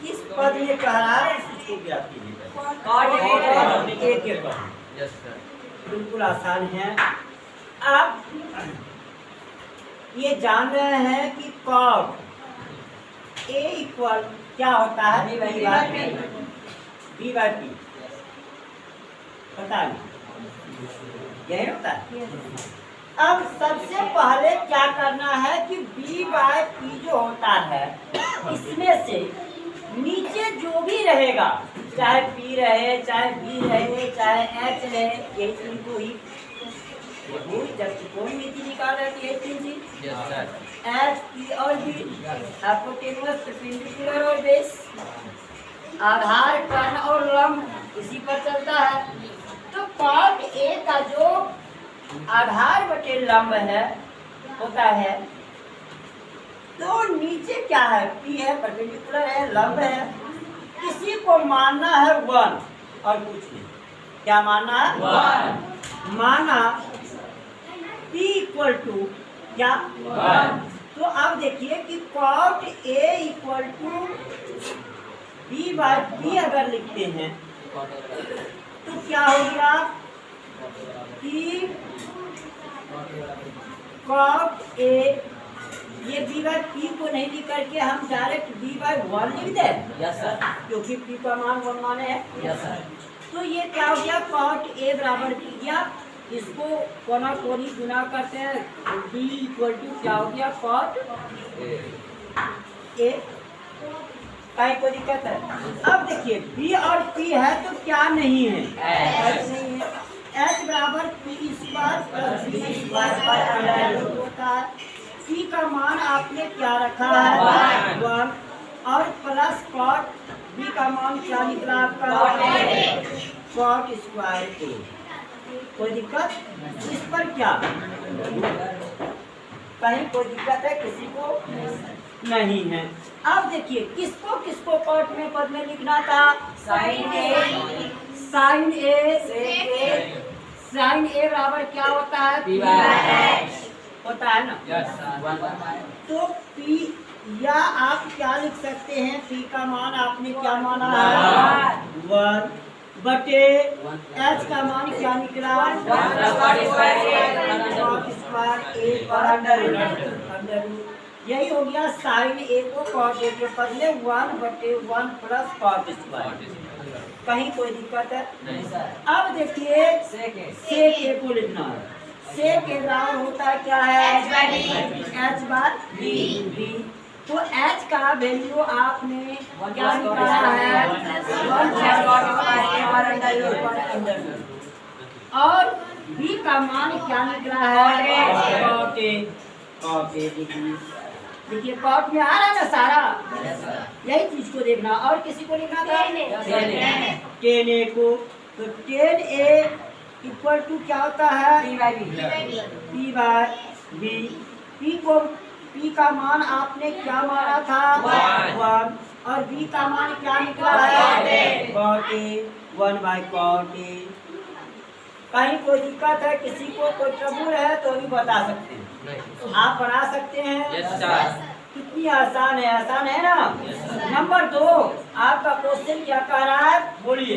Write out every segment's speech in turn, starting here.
किस पद में कह रहा है उसको ज्ञात कीजिए। ए के पद। बिल्कुल आसान है। आप ये जान रहे हैं कि कॉट ए इक्वल क्या होता है? B by P. पता नहीं यही होता है। अब सबसे पहले क्या करना है कि बी बाई पी जो होता है इसमें से नीचे जो भी रहेगा, चाहे पी रहे, चाहे बी रहे, चाहे एच रहे, ये इनको ही जब कोई नीति निकाल रहे थे एच पी और बी हाइपोटेन्यूस परपेंडिकुलर और बेस, आधार कर्ण और लंब इसी पर चलता है। तो कॉट ए का जो आधार बटे लंब है होता है, तो नीचे क्या है? पी है, परपेंडिकुलर है, लंब है, इसी को मानना है 1 और कुछ नहीं। क्या मानना है? 1 माना P इक्वल टू क्या? 1। तो अब देखिए कि cot A equal to B by P अगर लिखते हैं तो क्या हो गया कि कॉट A, ये बी बाई पी को नहीं लिख करके हम डायरेक्ट बी बाई 1 लिख दें? यस सर, क्योंकि पी का मान 1 माने है। Yes sir. तो ये क्या हो गया? कॉट A बराबर की गया, इसको कोना कोनी गुना करते हैं, बी इक्वल टू क्या हो गया? Cot A. कहीं कोई दिक्कत है? अब देखिए बी और पी है तो क्या नहीं है? एच नहीं है। एच बराबर P square plus B square पर अंडर होता है। पी का मान आपने क्या रखा है? 1 और प्लस कॉट बी का मान क्या निकला आपका? कॉट स्क्वायर ए। कोई दिक्कत इस पर? क्या कहीं कोई दिक्कत है? किसी को नहीं है। अब देखिए किसको किसको कॉट में पद में लिखना था? साइन ए। साइन ए बराबर क्या होता है? पी बाई होता है ना? तो पी या आप क्या लिख सकते हैं? पी का मान आपने क्या माना है? 1 बटे एच का मान क्या निकला? यही हो गया साइन ए को कॉट ए के बदले 1 बटे 1 प्लस कॉट स्क्वायर। कहीं कोई दिक्कत है? नहीं सर। अब देखिए सेक ए को लिखना है। सेक ए बराबर होता है क्या है? एच बार बी। तो एच का वैल्यू आपने क्या निकाला है? और बी का मान क्या निकला है? देखिए कॉट में आ रहा है ना सारा, यही चीज को देखना। और किसी को लिखना था? 10 ए को। तो 10 ए इक्वल टू क्या होता है? P by B. पी का मान आपने क्या माना था? 1 और बी का मान क्या निकला है? Cot A 1 by cot A. कहीं कोई दिक्कत है? किसी को कोई ट्रबल है तो भी बता सकते हैं। आप बना सकते हैं? कितनी आसान है, आसान है ना? नंबर 2 आपका क्वेश्चन क्या कह रहा है? बोलिए।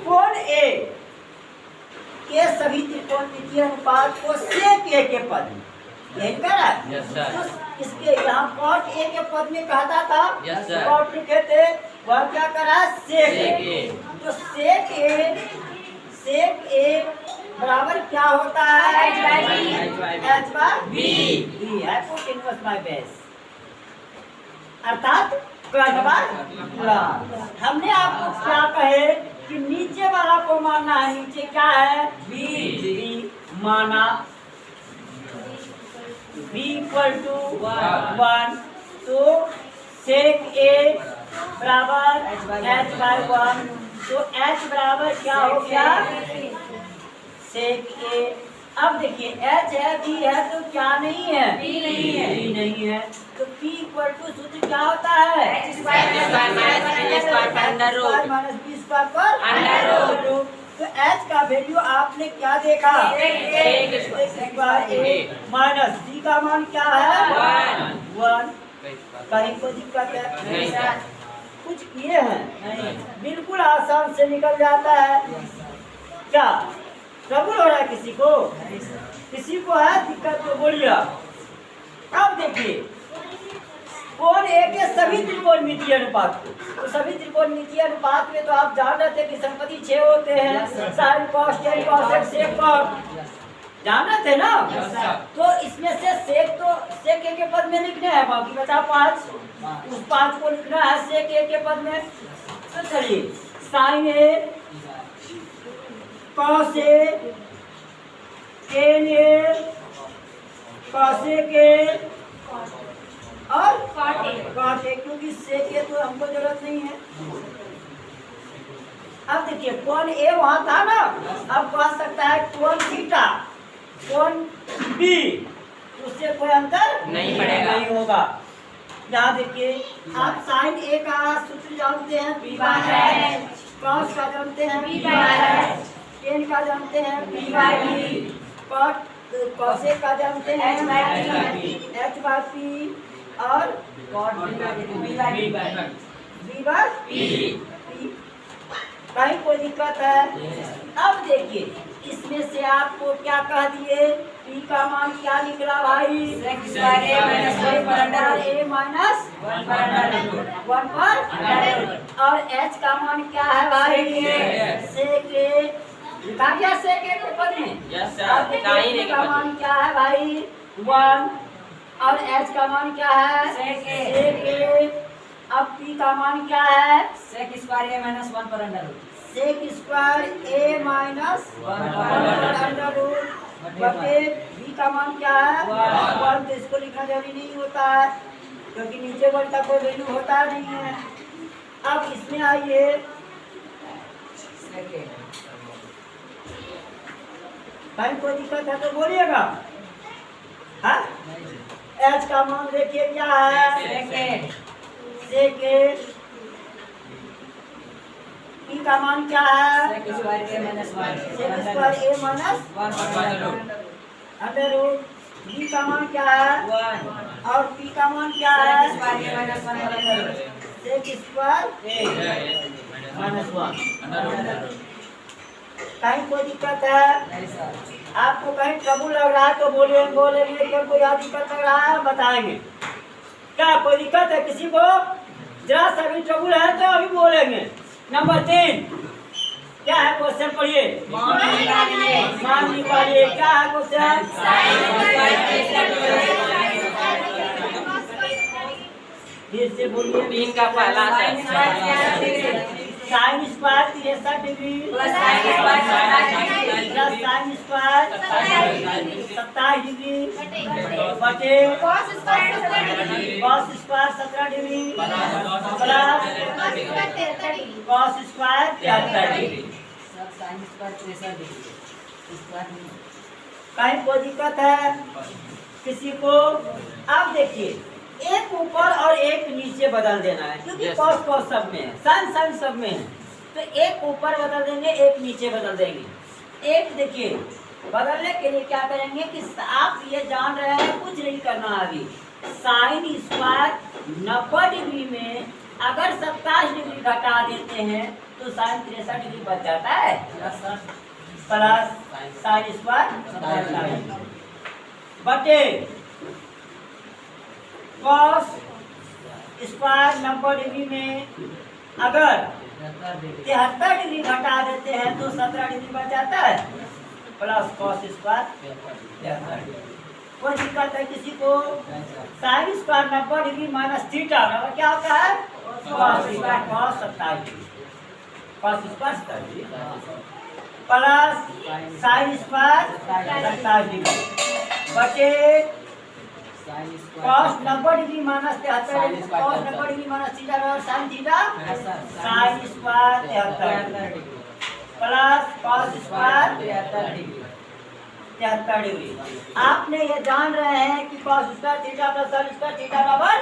कौन ए के सभी त्रिकोणमितीय अनुपात को सेक ए के पद में, यही कह रहा है? तो इसके यहाँ कॉट ए के पद में कहता था, कॉट लिखे थे, वह क्या कर रहा है? सेक ए। तो सेक ए बराबर क्या होता है? H by B hypotenuse by base, अर्थात कर्ण बाई ढलान। हमने आपको क्या कहे कि नीचे वाला को मानना है। नीचे क्या है? बी माना बी इक्वल टू 1। तो सेक ए बराबर एच बाई 1। तो एच बराबर क्या हो गया? सेक ए। अब देखिए एच है, बी है, तो क्या नहीं है? बी नहीं है। तो पी इक्वल टू सूत्र क्या होता है? स्क्वायर माइनस बी स्क्वायर पर अंडर रूट। तो h का वैल्यू आपने क्या देखा? स्क्वायर ए माइनस b का मान क्या है? 1। कहीं कोई दिक्कत है? कुछ किए हैं? बिल्कुल आसान से निकल जाता है। क्या ट्रबल हो रहा है किसी को? किसी को है दिक्कत तो बोलिए। अब देखिए कोण ए के सभी त्रिकोणमितीय अनुपात को, तो सभी त्रिकोणमितीय अनुपात में तो आप जान रहे थे कि संपत्ति 6 होते हैं, sine cos tan cos sec cos, जान रहे थे ना? तो इसमें से सेक ए के पद में लिखने हैं, बाकी बचा 5, उस 5 को लिखना है सेक ए के पद में। तो चलिए sine A cos A tan A cosec A और कॉट ए, क्योंकि सेक ए तो हमको जरूरत नहीं है। अब देखिए कोण ए वहां था ना, अब कह सकता है कोण थीटा कोण बी, उससे कोई अंतर नहीं पड़ेगा, नहीं होगा। यहाँ देखिए आप साइन ए का सूत्र जानते हैं बी बाय एच, कॉस का जानते हैं बी बाय एच, टेन का जानते हैं B by B, cot cosec का जानते हैं एच बाय पी और बी बाय पी। कहीं कोई दिक्कत है? अब देखिए इसमें से आपको क्या कह दिए, पी का मान क्या निकला भाई? ए माइनस 1 पर, और एच का मान क्या है भाई? सेक ए, लिखा गया सेक ए के पद में। अब देखिए पी का मान क्या है भाई? 1, और एच का मान क्या है? सेक ए। अब पी का मान क्या है? सेक स्क्वायर ए माइनस 1 पर अंडर रूट, सेक स्क्वायर ए माइनस 1 पर अंडर रूट बटे बी का मान क्या है? 1। तो इसको लिखना जरूरी नहीं होता है क्योंकि नीचे वर्ग का कोई वैल्यू होता नहीं है। अब इसमें आइए कहीं कोई दिक्कत है तो बोलिएगा। हाँ एच का मान देखिए क्या है? सेक ए। पी का मान क्या है? सेक स्क्वायर ए माइनस 1 अंडर रूट। बी का मान क्या है? 1, और पी का मान क्या है? सेक स्क्वायर ए माइनस 1 पर अंडर रूट, सेक स्क्वायर ए माइनस 1। कहीं कोई दिक्कत है? नहीं सर। आपको कहीं ट्रबल लग रहा है तो बोलेंगे, क्या कोई दिक्कत लग रहा है बताएंगे। क्या कोई दिक्कत है किसी को? जरा सा भी ट्रबल है तो अभी बोलेंगे। नंबर 3 क्या है क्वेश्चन? पढ़िए। मान निकालिए। क्या है क्वेश्चन? फिर से बोलिए। 3 का पहला sine square 63 degree plus sine square 27 degree बटे cos square 17 degree plus cos square 73 degree. सब साइन स्क्वायर 63 डिग्री, स्क्वायर कहीं कोई दिक्कत है किसी को? अब देखिए एक ऊपर और एक नीचे बदल देना है क्योंकि कॉस कॉस सब में है, साइन साइन सब में है। तो एक ऊपर बदल देंगे, एक नीचे बदल देंगे। एक देखिए बदलने के लिए क्या करेंगे कि आप ये जान रहे हैं कुछ नहीं करना अभी। साइन स्क्वायर 90 डिग्री में अगर 27 डिग्री घटा देते हैं तो साइन 63 डिग्री बच जाता है प्लस साइन स्क्वायर बटे कॉस स्क्वायर 90 डिग्री में अगर 73 डिग्री घटा देते हैं तो 17 डिग्री बच जाता है प्लस कॉस स्क्वायर 73 डिग्री। कोई दिक्कत है किसी को? Sine square 90 degree minus theta बराबर क्या होता है? Cos square cos 27 degree, cos square 27 degree plus sine square 27 degree बटे cos 90 degree minus 73 degree, cos 90 degree minus theta बराबर sine theta sine square 73 degree plus cos square 73 degree. आपने ये जान रहे हैं कि cos square theta plus sine square theta बराबर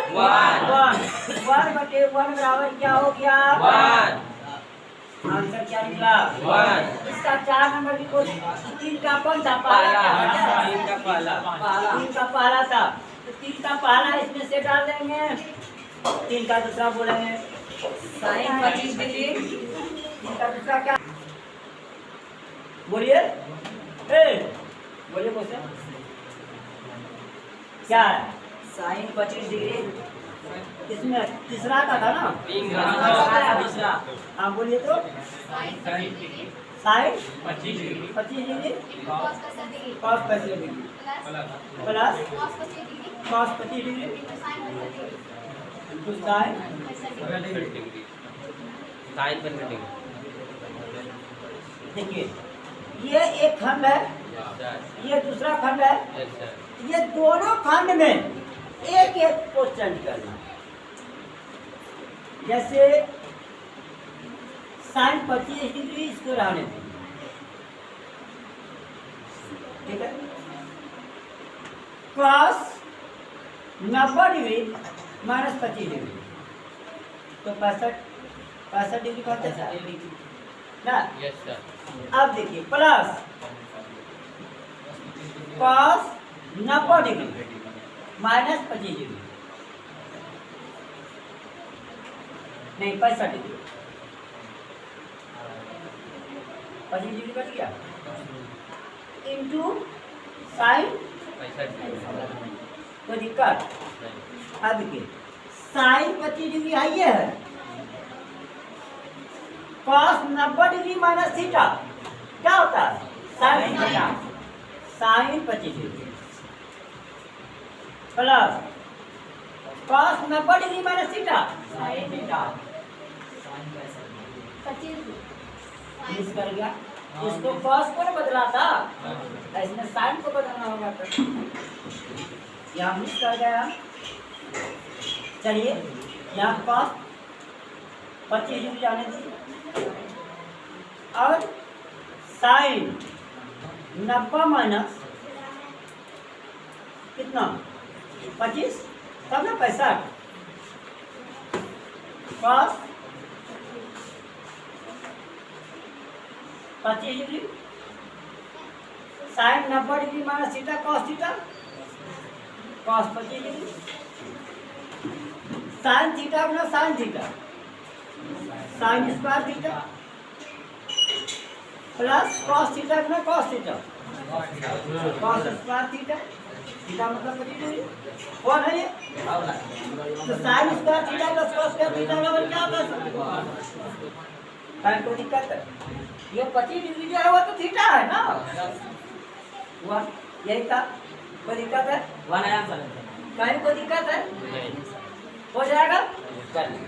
1 बटे 1 बराबर क्या हो गया? 1 आंसर क्या निकला? 1। इसका 4 नंबर की क्वेश्चन 3 का कौन था? पहला था। 3 का पहला। 3 का पहला था, तो 3 का पहला इसमें से डाल देंगे, 3 का दूसरा बोलेंगे। साइन 25 डिग्री 3 का दूसरा क्या बोलिए? बोलिए क्वेश्चन क्या है? साइन 25 डिग्री इसमें तीसरा का था ना? 3 दूसरा हाँ बोलिए तो। Sine 25 degree 25 degree cos 50 degree cos 50 degree plus cos 50 degree cos 25 degree sin 50 degree into sine 50 degree degree sine 50 degree. देखिए ये एक खंड है, ये दूसरा खंड है, यस सर। ये दोनों खंड में एक एक को चेंज करना। जैसे साइन 25 डिग्री इसको रहने दें, ठीक है। cos 90 डिग्री माइनस 25 डिग्री तो 65 डिग्री का कैसा है ना? Yes sir. अब देखिए plus cos 90 degree minus 25 degree नहीं 65 डिग्री 25 डिग्री बच गया इंटू साइन 65 डिग्री। तो दिक्कत। अब देखिए साइन 25 डिग्री है, ये है cos 90 डिग्री माइनस थीटा क्या होता है? Sine theta. Sine 25 degree plus cos 90 degree minus theta sine theta. 25 miss कर गया, इसको cos को ना बदला था, इसमें साइन को बदलना होगा तो यहाँ मिस कर गया। चलिए यहाँ cos 25 डिग्री जाने दीजिए और साइन 90 माइनस कितना 25 तब ना 65 cos 25 degree sine 90 degree minus theta cos theta cos 25 degree sine theta गुना sine theta sine square theta plus cos theta गुना cos theta cos square theta theta मतलब 25 डिग्री हुआ ना ये? तो sine square theta plus cos square theta बराबर क्या होता है? साइन को दिक्कत है, ये 25 डिग्री जो है वो तो थीटा है ना, हुआ यही था। कोई दिक्कत है? वन आंसर कहीं कोई दिक्कत है? नहीं। हो जाएगा? चलिए